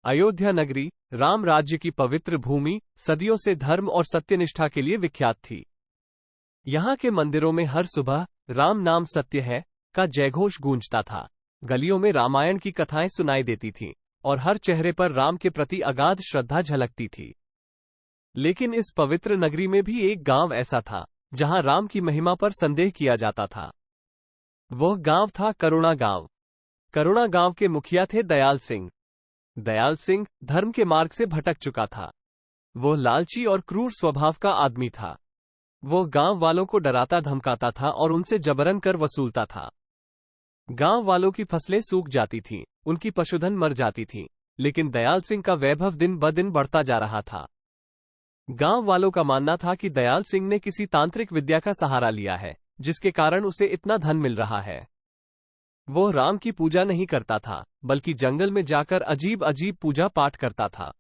अयोध्या नगरी राम राज्य की पवित्र भूमि सदियों से धर्म और सत्यनिष्ठा के लिए विख्यात थी। यहाँ के मंदिरों में हर सुबह राम नाम सत्य है का जयघोष गूंजता था। गलियों में रामायण की कथाएं सुनाई देती थीं और हर चेहरे पर राम के प्रति अगाध श्रद्धा झलकती थी। लेकिन इस पवित्र नगरी में भी एक गांव ऐसा था जहां राम की महिमा पर संदेह किया जाता था। वह गांव था करुणा गांव। करुणा गांव के मुखिया थे दयाल सिंह। दयाल सिंह धर्म के मार्ग से भटक चुका था। वह लालची और क्रूर स्वभाव का आदमी था। वह गांव वालों को डराता धमकाता था और उनसे जबरन कर वसूलता था। गांव वालों की फसलें सूख जाती थीं, उनकी पशुधन मर जाती थी, लेकिन दयाल सिंह का वैभव दिन ब दिन बढ़ता जा रहा था। गांव वालों का मानना था कि दयाल सिंह ने किसी तांत्रिक विद्या का सहारा लिया है, जिसके कारण उसे इतना धन मिल रहा है। वह राम की पूजा नहीं करता था, बल्कि जंगल में जाकर अजीब अजीब पूजा पाठ करता था।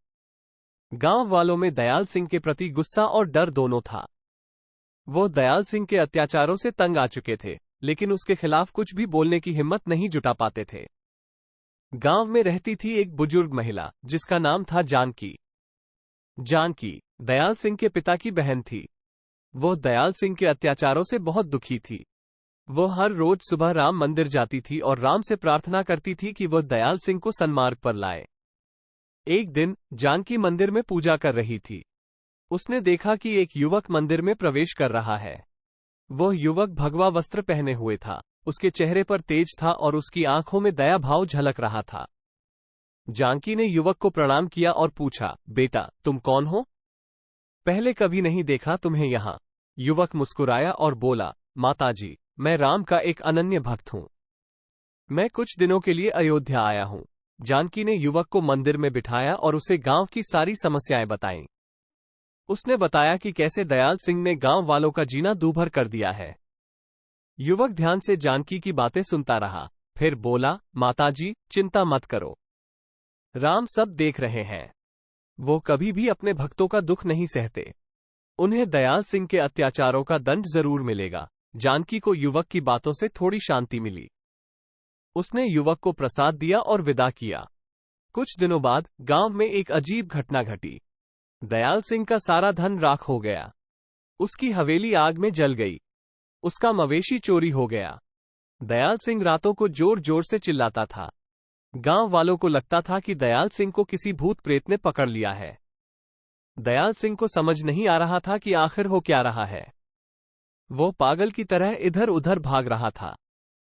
गांव वालों में दयाल सिंह के प्रति गुस्सा और डर दोनों था। वो दयाल सिंह के अत्याचारों से तंग आ चुके थे, लेकिन उसके खिलाफ कुछ भी बोलने की हिम्मत नहीं जुटा पाते थे। गांव में रहती थी एक बुजुर्ग महिला, जिसका नाम था जानकी। जानकी दयाल सिंह के पिता की बहन थी। वो दयाल सिंह के अत्याचारों से बहुत दुखी थी। वो हर रोज सुबह राम मंदिर जाती थी और राम से प्रार्थना करती थी कि वह दयाल सिंह को सन्मार्ग पर लाए। एक दिन जानकी मंदिर में पूजा कर रही थी। उसने देखा कि एक युवक मंदिर में प्रवेश कर रहा है। वह युवक भगवा वस्त्र पहने हुए था, उसके चेहरे पर तेज था और उसकी आंखों में दया भाव झलक रहा था। जानकी ने युवक को प्रणाम किया और पूछा, बेटा तुम कौन हो? पहले कभी नहीं देखा तुम्हें यहाँ। युवक मुस्कुराया और बोला, माताजी, मैं राम का एक अनन्य भक्त हूँ। मैं कुछ दिनों के लिए अयोध्या आया हूँ। जानकी ने युवक को मंदिर में बिठाया और उसे गांव की सारी समस्याएं बताईं। उसने बताया कि कैसे दयाल सिंह ने गांव वालों का जीना दूभर कर दिया है। युवक ध्यान से जानकी की बातें सुनता रहा, फिर बोला, माताजी चिंता मत करो, राम सब देख रहे हैं। वो कभी भी अपने भक्तों का दुख नहीं सहते। उन्हें दयाल सिंह के अत्याचारों का दंड जरूर मिलेगा। जानकी को युवक की बातों से थोड़ी शांति मिली। उसने युवक को प्रसाद दिया और विदा किया। कुछ दिनों बाद गांव में एक अजीब घटना घटी। दयाल सिंह का सारा धन राख हो गया। उसकी हवेली आग में जल गई। उसका मवेशी चोरी हो गया। दयाल सिंह रातों को जोर जोर से चिल्लाता था। गांव वालों को लगता था कि दयाल सिंह को किसी भूत प्रेत ने पकड़ लिया है। दयाल सिंह को समझ नहीं आ रहा था कि आखिर हो क्या रहा है। वो पागल की तरह इधर उधर भाग रहा था।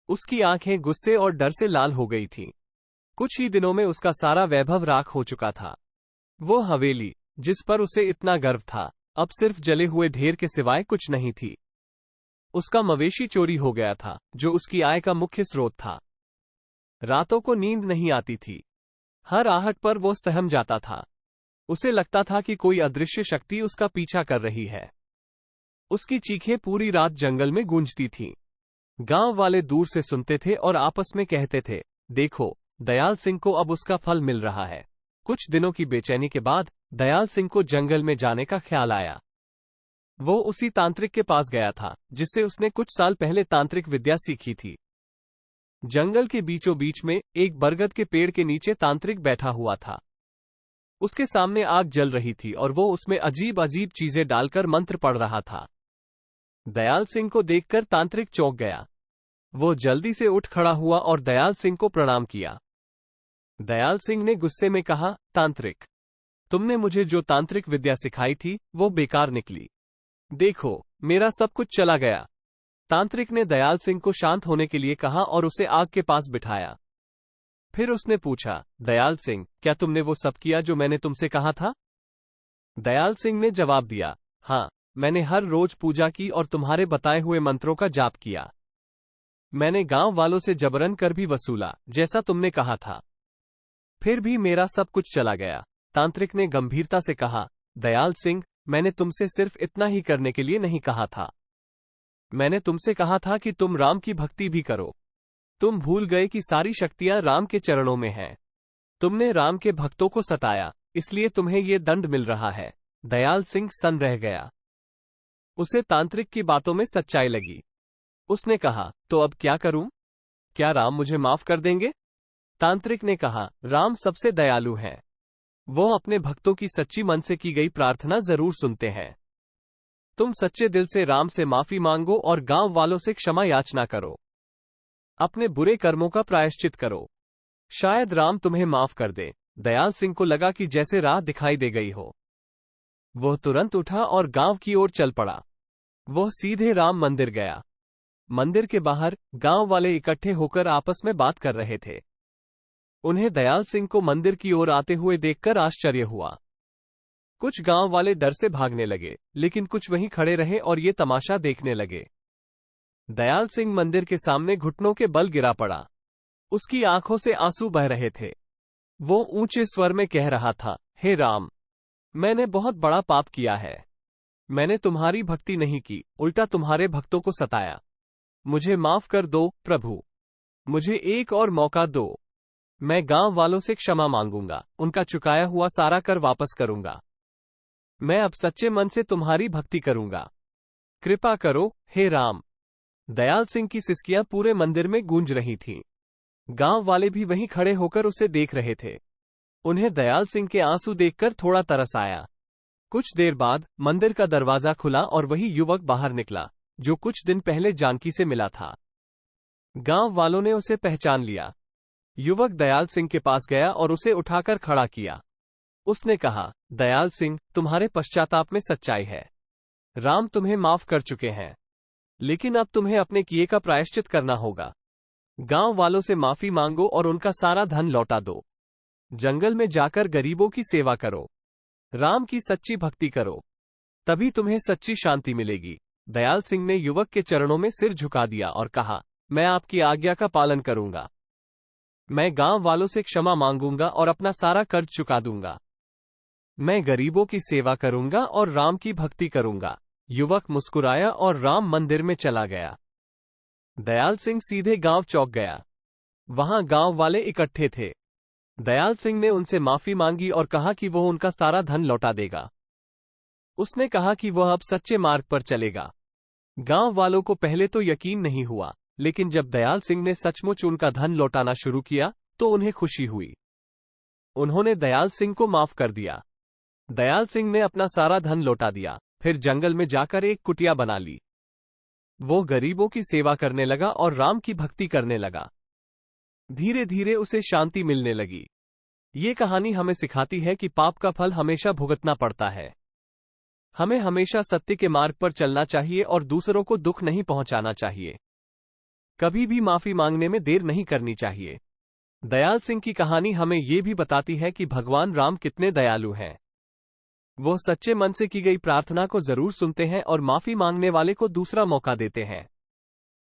उसकी आंखें गुस्से और डर से लाल हो गई थीं। कुछ ही दिनों में उसका सारा वैभव राख हो चुका था। वो हवेली, जिस पर उसे इतना गर्व था, अब सिर्फ जले हुए ढेर के सिवाय कुछ नहीं थी। उसका मवेशी चोरी हो गया था, जो उसकी आय का मुख्य स्रोत था। रातों को नींद नहीं आती थी। हर आहट पर वो सहम जाता था। उसे लगता था कि कोई अदृश्य शक्ति उसका पीछा कर रही है। उसकी चीखें पूरी रात जंगल में गूंजती थीं। गांव वाले दूर से सुनते थे और आपस में कहते थे, देखो, दयाल सिंह को अब उसका फल मिल रहा है। कुछ दिनों की बेचैनी के बाद दयाल सिंह को जंगल में जाने का ख्याल आया। वो उसी तांत्रिक के पास गया था, जिससे उसने कुछ साल पहले तांत्रिक विद्या सीखी थी। जंगल के बीचों बीच में एक बरगद के पेड़ के नीचे तांत्रिक बैठा हुआ था। उसके सामने आग जल रही थी और वो उसमें अजीब अजीब चीजें डालकर मंत्र पढ़ रहा था। दयाल सिंह को देखकर तांत्रिक चौंक गया। वो जल्दी से उठ खड़ा हुआ और दयाल सिंह को प्रणाम किया। दयाल सिंह ने गुस्से में कहा, तांत्रिक, तुमने मुझे जो तांत्रिक विद्या सिखाई थी वो बेकार निकली। देखो, मेरा सब कुछ चला गया। तांत्रिक ने दयाल सिंह को शांत होने के लिए कहा और उसे आग के पास बिठाया। फिर उसने पूछा, दयाल सिंह, क्या तुमने वो सब किया जो मैंने तुमसे कहा था? दयाल सिंह ने जवाब दिया, हाँ, मैंने हर रोज पूजा की और तुम्हारे बताए हुए मंत्रों का जाप किया। मैंने गांव वालों से जबरन कर भी वसूला, जैसा तुमने कहा था। फिर भी मेरा सब कुछ चला गया। तांत्रिक ने गंभीरता से कहा, दयाल सिंह, मैंने तुमसे सिर्फ इतना ही करने के लिए नहीं कहा था। मैंने तुमसे कहा था कि तुम राम की भक्ति भी करो। तुम भूल गए कि सारी शक्तियां राम के चरणों में हैं। तुमने राम के भक्तों को सताया, इसलिए तुम्हें ये दंड मिल रहा है। दयाल सिंह सन्न रह गया। उसे तांत्रिक की बातों में सच्चाई लगी। उसने कहा, तो अब क्या करूं? क्या राम मुझे माफ कर देंगे? तांत्रिक ने कहा, राम सबसे दयालु हैं। वो अपने भक्तों की सच्ची मन से की गई प्रार्थना जरूर सुनते हैं। तुम सच्चे दिल से राम से माफी मांगो और गांव वालों से क्षमा याचना करो। अपने बुरे कर्मों का प्रायश्चित करो। शायद राम तुम्हें माफ कर दे। दयाल सिंह को लगा कि जैसे राह दिखाई दे गई हो। वह तुरंत उठा और गांव की ओर चल पड़ा। वह सीधे राम मंदिर गया। मंदिर के बाहर गांव वाले इकट्ठे होकर आपस में बात कर रहे थे। उन्हें दयाल सिंह को मंदिर की ओर आते हुए देखकर आश्चर्य हुआ। कुछ गांव वाले डर से भागने लगे, लेकिन कुछ वहीं खड़े रहे और ये तमाशा देखने लगे। दयाल सिंह मंदिर के सामने घुटनों के बल गिरा पड़ा। उसकी आंखों से आंसू बह रहे थे। वो ऊंचे स्वर में कह रहा था, हे राम, मैंने बहुत बड़ा पाप किया है। मैंने तुम्हारी भक्ति नहीं की, उल्टा तुम्हारे भक्तों को सताया। मुझे माफ कर दो प्रभु। मुझे एक और मौका दो। मैं गांव वालों से क्षमा मांगूंगा, उनका चुकाया हुआ सारा कर वापस करूंगा। मैं अब सच्चे मन से तुम्हारी भक्ति करूंगा। कृपा करो हे राम। दयाल सिंह की सिसकियां पूरे मंदिर में गूंज रही थीं। गांव वाले भी वहीं खड़े होकर उसे देख रहे थे। उन्हें दयाल सिंह के आंसू देखकर थोड़ा तरस आया। कुछ देर बाद मंदिर का दरवाजा खुला और वही युवक बाहर निकला, जो कुछ दिन पहले जानकी से मिला था। गांव वालों ने उसे पहचान लिया। युवक दयाल सिंह के पास गया और उसे उठाकर खड़ा किया। उसने कहा, दयाल सिंह, तुम्हारे पश्चाताप में सच्चाई है। राम तुम्हें माफ कर चुके हैं, लेकिन अब तुम्हें अपने किए का प्रायश्चित करना होगा। गांव वालों से माफी मांगो और उनका सारा धन लौटा दो। जंगल में जाकर गरीबों की सेवा करो। राम की सच्ची भक्ति करो, तभी तुम्हें सच्ची शांति मिलेगी। दयाल सिंह ने युवक के चरणों में सिर झुका दिया और कहा, मैं आपकी आज्ञा का पालन करूंगा। मैं गांव वालों से क्षमा मांगूंगा और अपना सारा कर्ज चुका दूंगा। मैं गरीबों की सेवा करूंगा और राम की भक्ति करूंगा। युवक मुस्कुराया और राम मंदिर में चला गया। दयाल सिंह सीधे गांव चौक गया। वहां गांव वाले इकट्ठे थे। दयाल सिंह ने उनसे माफी मांगी और कहा कि वह उनका सारा धन लौटा देगा। उसने कहा कि वह अब सच्चे मार्ग पर चलेगा। गांव वालों को पहले तो यकीन नहीं हुआ, लेकिन जब दयाल सिंह ने सचमुच उनका धन लौटाना शुरू किया तो उन्हें खुशी हुई। उन्होंने दयाल सिंह को माफ कर दिया। दयाल सिंह ने अपना सारा धन लौटा दिया, फिर जंगल में जाकर एक कुटिया बना ली। वो गरीबों की सेवा करने लगा और राम की भक्ति करने लगा। धीरे धीरे उसे शांति मिलने लगी। ये कहानी हमें सिखाती है कि पाप का फल हमेशा भुगतना पड़ता है। हमें हमेशा सत्य के मार्ग पर चलना चाहिए और दूसरों को दुख नहीं पहुंचाना चाहिए। कभी भी माफी मांगने में देर नहीं करनी चाहिए। दयाल सिंह की कहानी हमें ये भी बताती है कि भगवान राम कितने दयालु हैं। वो सच्चे मन से की गई प्रार्थना को जरूर सुनते हैं और माफी मांगने वाले को दूसरा मौका देते हैं।